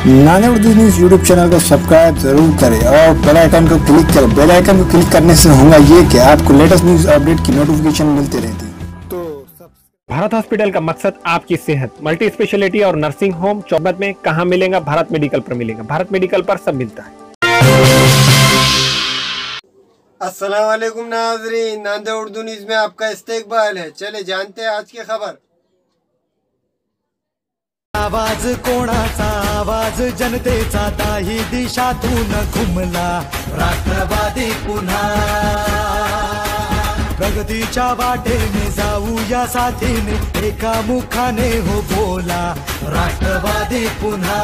नाने Urdu news YouTube channel को subscribe जरूर करें और बेल आइकन को क्लिक करें। बेल आइकन को क्लिक करने से होगा ये कि आपको लेटेस्ट न्यूज़ अपडेट की नोटिफिकेशन मिलती रहती है। भारत हॉस्पिटल का मकसद आपकी सेहत। मल्टी स्पेशलिटी और नर्सिंग होम चौबत में कहाँ मिलेगा? भारत मेडिकल पर मिलेगा। भारत मेडिकल पर सब मिलता है। अस्सलाम वालेकुम नाज़रीन, नांदे उर्दू न्यूज़ में आपका इस्तकबाल है। चले जानते हैं आज की खबर। आवाज कोणाचा, आवाज जनतेचा, ताही दिशातून घुमला राष्ट्रवादी पुन्हा। प्रगतीच्या वाटेने जाऊया साथीने, एका मुखाने हो बोला राष्ट्रवादी पुन्हा।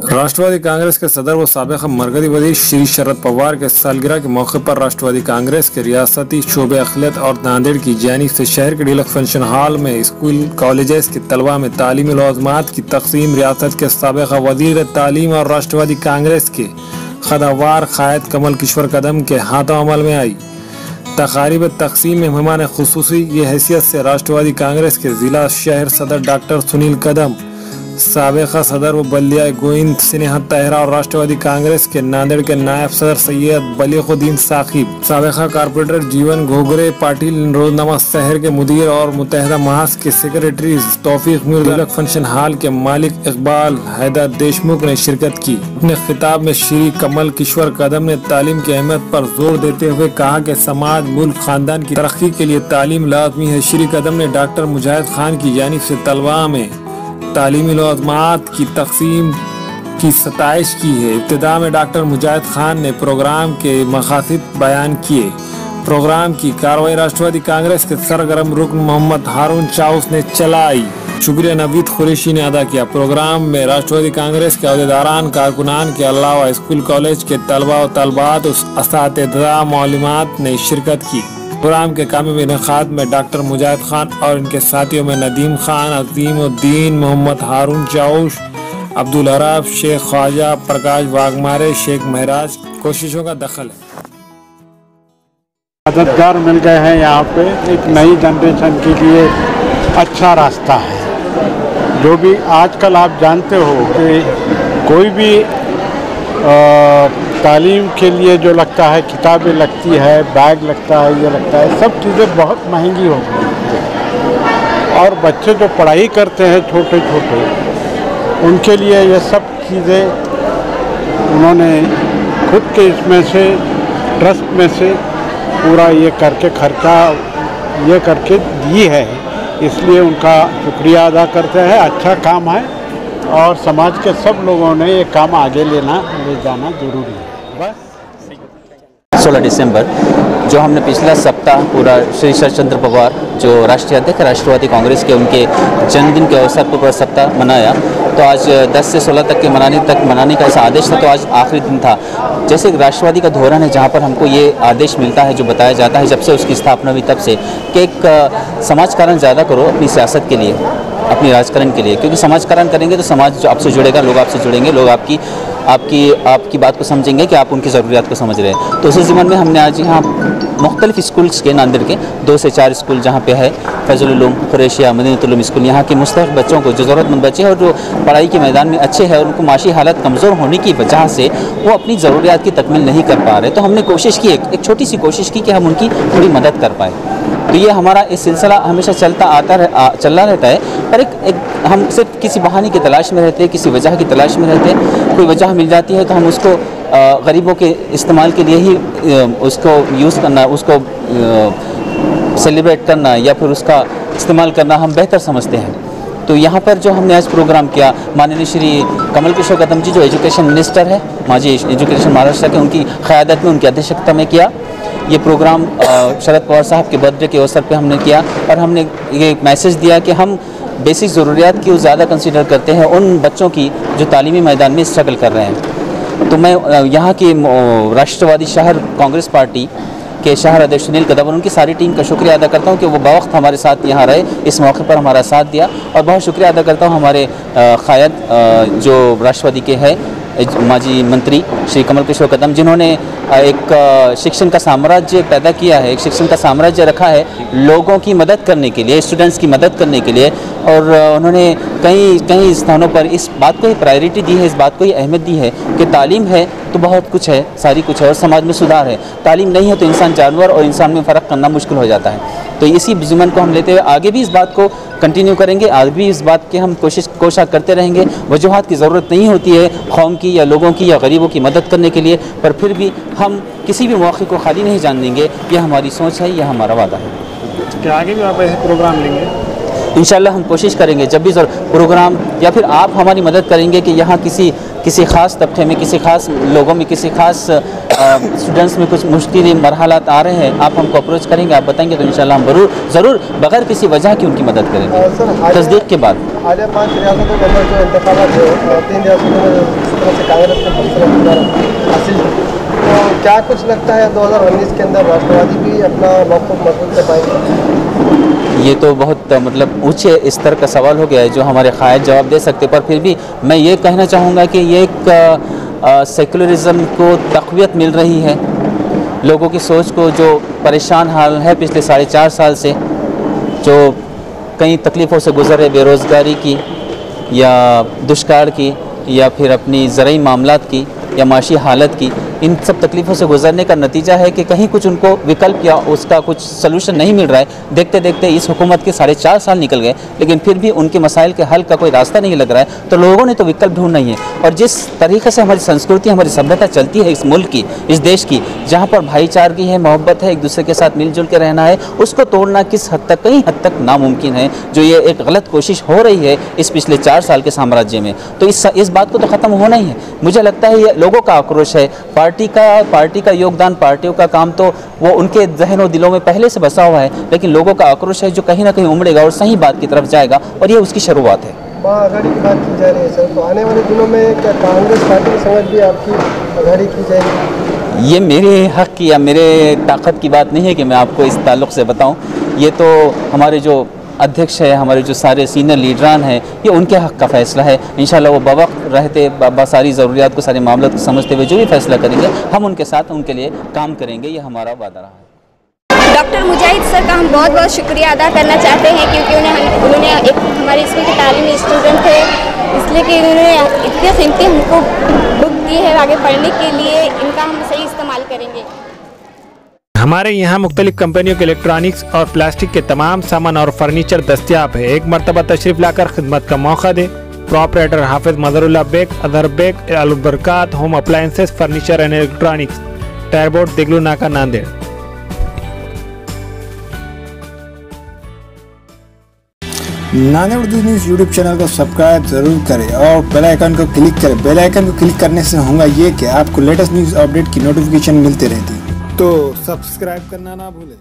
राष्ट्रवादी कांग्रेस के सदर व साबिक़ मरकज़ी वज़ीर श्री शरद पवार के सालगिरह के मौके पर राष्ट्रवादी कांग्रेस के रियासती शोबे अखिलत और नांदेड़ की जानिब से शहर के डीलक्स फंक्शन हॉल में स्कूल कॉलेजेस के तलबा में तालीमी लवाज़मात की तक़सीम रियासत के साबिक़ वज़ीर तालीम और राष्ट्रवादी कांग्रेस के खदावार क़ायद कमल किश्वर कदम के हाथों अमल में आई। तक़रीब तक़सीम में मेहमान खुसूसी की हैसियत से राष्ट्रवादी कांग्रेस के ज़िला शहर सदर डॉक्टर सुनील कदम, साबिक़ा सदर व बल्दिया गोविंद स्नेहा तहरा और राष्ट्रवादी कांग्रेस के नांदेड़ के नायब सदर सैयद बलीगुद्दीन साकिब, साबिक़ा कारपोरेटर जीवन घोगरे पाटिल, रोजनामा शहर के मुदीर और मुत्तहिदा महाज के सेक्रेटरी तौफीक मिर्जा, फंक्शन हॉल के मालिक इकबाल हैदर देशमुख ने शिरकत की। अपने खिताब में श्री कमल किश्वर कदम ने तालीम की अहमियत पर जोर देते हुए कहा कि समाज, मुल्क, खानदान की तरक्की के लिए तालीम लाज़मी है। श्री कदम ने डॉक्टर मुजाहिद खान की जानिब से तलबा में तालीमी लवाज़मात की तक़सीम की सताइश की है। इब्तिदा में डॉक्टर मुजाहिद खान ने प्रोग्राम के मक़ासिद बयान किए। प्रोग्राम की कार्रवाई राष्ट्रवादी कांग्रेस के सरगर्म रुकन मोहम्मद हारून चाउस ने चलाई। शुक्रिया नवीद कुरैशी ने अदा किया। प्रोग्राम में राष्ट्रवादी कांग्रेस के अहदेदारान कारकुनान के अलावा स्कूल कॉलेज के तलबा व तलबात असातिज़ा मालूमात ने शिरकत की। प्रोग्राम के कामी इनेकाद में डॉक्टर मुजाहिद खान और इनके साथियों में नदीम खान, अजीमुद्दीन, मोहम्मद हारून चाउस, अब्दुल अरब, शेख ख्वाजा, प्रकाश वाघमारे, शेख महराज कोशिशों का दखल है। मददगार मिल गए हैं यहाँ पे। एक नई जनरेशन के लिए अच्छा रास्ता है। जो भी आजकल आप जानते हो कि कोई भी तालीम के लिए जो लगता है, किताबें लगती है, बैग लगता है, ये लगता है, सब चीज़ें बहुत महंगी हो गई। और बच्चे जो पढ़ाई करते हैं छोटे छोटे, उनके लिए ये सब चीज़ें उन्होंने खुद के इसमें से ट्रस्ट में से पूरा ये करके खर्चा ये करके दी है। इसलिए उनका शुक्रिया अदा करते हैं। अच्छा काम है और समाज के सब लोगों ने ये काम आगे ले जाना जरूरी है। बस 16 दिसंबर जो हमने पिछला सप्ताह पूरा श्री शरद चंद्र पवार जो राष्ट्रीय अध्यक्ष राष्ट्रवादी कांग्रेस के उनके जन्मदिन के अवसर पर पूरा सप्ताह मनाया। तो आज 10 से 16 तक के मनाने का ऐसा आदेश था। तो आज आखिरी दिन था। जैसे राष्ट्रवादी का धोरण है जहाँ पर हमको ये आदेश मिलता है, जो बताया जाता है जब से उसकी स्थापना हुई तब से, कि एक समाजकारण ज़्यादा करो अपनी सियासत के लिए, अपनी राजकारण के लिए। क्योंकि समाजकारण करेंगे तो समाज जो आपसे जुड़ेगा, लोग आपसे जुड़ेंगे, लोग आपकी बात को समझेंगे कि आप उनकी ज़रूरियात को समझ रहे हैं। तो उसी ज़िम्मन में हमने आज यहाँ मुख्तलिफ स्कूल्स के नांदेड़ के 2 से 4 स्कूल जहाँ पे है, फैज़ुल उलूम, कुरैशिया, मदीनतुल उलूम स्कूल, यहाँ के मुस्तहक़ बच्चों को, जो ज़रूरतमंद बच्चे हैं और जो पढ़ाई के मैदान में अच्छे हैं और उनको माशी हालत कमज़ोर होने की वजह से वो अपनी ज़रूरियात की तकमील नहीं कर पा रहे, तो हमने कोशिश की, एक छोटी सी कोशिश की कि हम उनकी थोड़ी मदद कर पाए। तो ये हमारा इस सिलसिला हमेशा चलना रहता है। पर एक हम सिर्फ किसी बहाने की तलाश में रहते हैं, किसी वजह की तलाश में रहते हैं। कोई वजह मिल जाती है तो हम उसको गरीबों के इस्तेमाल के लिए ही उसको यूज़ करना, उसको सेलिब्रेट करना या फिर उसका इस्तेमाल करना हम बेहतर समझते हैं। तो यहाँ पर जो हमने आज प्रोग्राम किया, माननीय श्री कमल किशोर कदम जी जो एजुकेशन मिनिस्टर है, माजी एजुकेशन महाराष्ट्र के, उनकी क़यादत में, उनकी अध्यक्षता में किया। ये प्रोग्राम शरद पवार साहब के बर्थडे के अवसर पे हमने किया और हमने ये मैसेज दिया कि हम बेसिक ज़रूरियात की ज़्यादा कंसीडर करते हैं उन बच्चों की जो तालीमी मैदान में स्ट्रगल कर रहे हैं। तो मैं यहाँ की राष्ट्रवादी शहर कांग्रेस पार्टी के शहर अध्यक्ष सुनील कदम और उनकी सारी टीम का शुक्रिया अदा करता हूँ कि वो बवक्त हमारे साथ यहाँ रहे, इस मौके पर हमारा साथ दिया। और बहुत शुक्रिया अदा करता हूँ हमारे क़ायद जो राष्ट्रवादी के हैं, माजी मंत्री श्री कमल किशोर कदम, जिन्होंने एक शिक्षण का साम्राज्य पैदा किया है, एक शिक्षण का साम्राज्य रखा है लोगों की मदद करने के लिए, स्टूडेंट्स की मदद करने के लिए। और उन्होंने कई स्थानों पर इस बात को ही प्रायोरिटी दी है, इस बात को ही अहमियत दी है कि तालीम है तो बहुत कुछ है, सारी कुछ है, और समाज में सुधार है। तालीम नहीं है तो इंसान जानवर और इंसान में फ़र्क करना मुश्किल हो जाता है। तो इसी विजन को हम लेते हुए आगे भी इस बात को कंटिन्यू करेंगे, आगे भी इस बात की हम कोशिश करते रहेंगे। वजूहात की ज़रूरत नहीं होती है कौम की या लोगों की या गरीबों की मदद करने के लिए, पर फिर भी हम किसी भी मौके को खाली नहीं जान देंगे। यह हमारी सोच है, यह हमारा वादा है। क्या आगे भी आप ऐसे प्रोग्राम लेंगे? इंशाल्लाह हम कोशिश करेंगे जब भी प्रोग्राम या फिर आप हमारी मदद करेंगे कि यहाँ किसी ख़ास तबके में, किसी ख़ास लोगों में, किसी ख़ास स्टूडेंट्स में कुछ मुश्किल मरहलात आ रहे हैं, आप हमको अप्रोच करेंगे, आप बताएंगे तो इंशाल्लाह हम ज़रूर बगैर किसी वजह की उनकी मदद करेंगे तस्दीक के बाद। हालिया 5 रियासतों के अंदर जो इंतखाबात है, 3 रियासतों में इस तरह से कांग्रेस ने हासिल की, तो क्या कुछ लगता है 2019 के अंदर राष्ट्रवादी भी अपना मौक़िफ़ मजबूत कर पाएंगे? ये तो बहुत मतलब ऊंचे स्तर का सवाल हो गया है जो हमारे क़ायद जवाब दे सकते, पर फिर भी मैं ये कहना चाहूँगा कि ये एक सेकुलरिज़म को तक़वियत मिल रही है। लोगों की सोच को जो परेशान हाल है पिछले 4.5 साल से, जो कई तकलीफ़ों से गुज़र है, बेरोज़गारी की या दुष्काल की या फिर अपनी ज़रूरी मामलात की या माशी हालत की, इन सब तकलीफ़ों से गुजरने का नतीजा है कि कहीं कुछ उनको विकल्प या उसका कुछ सलूशन नहीं मिल रहा है। देखते देखते इस हुकूमत के 4.5 साल निकल गए, लेकिन फिर भी उनके मसाइल के हल का कोई रास्ता नहीं लग रहा है। तो लोगों ने तो विकल्प ढूंढना ही है। और जिस तरीके से हमारी संस्कृति, हमारी सभ्यता चलती है इस मुल्क की, इस देश की, जहाँ पर भाईचारगी है, मोहब्बत है, एक दूसरे के साथ मिलजुल के रहना है, उसको तोड़ना किस हद तक, कई हद तक नामुमकिन है। जो ये एक गलत कोशिश हो रही है इस पिछले 4 साल के साम्राज्य में, तो इस बात को तो ख़त्म होना ही है। मुझे लगता है ये लोगों का आक्रोश है। पार्टी का योगदान, पार्टियों का काम तो वो उनके जहन और दिलों में पहले से बसा हुआ है, लेकिन लोगों का आक्रोश है जो कहीं ना कहीं उमड़ेगा और सही बात की तरफ जाएगा, और ये उसकी शुरुआत है। आघाड़ी की बात की जा रही है सर, तो आने वाले दिनों में क्या कांग्रेस पार्टी के संग भी आपकी आघाड़ी की जाएगी? ये मेरे हक़ की या मेरे ताकत की बात नहीं है कि मैं आपको इस ताल्लुक़ से बताऊं। ये तो हमारे जो अध्यक्ष है, हमारे जो सारे सीनियर लीडरान हैं, ये उनके हक़ का फ़ैसला है। इंशाल्लाह वो बवक्त रहते सारी ज़रूरियात को, सारे मामलों को समझते हुए जो भी फ़ैसला करेंगे, हम उनके साथ उनके लिए काम करेंगे। ये हमारा वादा रहा है। डॉक्टर मुजाहिद सर का हम बहुत बहुत शुक्रिया अदा करना चाहते हैं, क्योंकि उन्होंने एक हमारे स्कूल के तालीमी स्टूडेंट थे, इसलिए कि उन्होंने इतनी कीमती हमको बुक दी है आगे पढ़ने के लिए। इनका हम सही इस्तेमाल करेंगे। हमारे यहाँ मुख्तलिफ कंपनियों के इलेक्ट्रॉनिक्स और प्लास्टिक के तमाम सामान और फर्नीचर दस्तियाब है। एक मरतबा तशरीफ लाकर खिदमत का मौका दे। प्रोपराइटर हाफिज मजहरुल्लाह बेग, अदर Baig, Al Barkat home appliances, furniture and electronics, टायरबोर्ड, Deglur Naka, Nanded. Nanded Urdu news YouTube channel को सब्सक्राइब जरूर करें और बेल आइकन को क्लिक करें। बेल आइकन को क्लिक करने से होगा ये कि आपको लेटेस्ट न्यूज़ अपडेट की नोटिफिकेशन मिलती रहती है, तो सब्सक्राइब करना ना भूलें।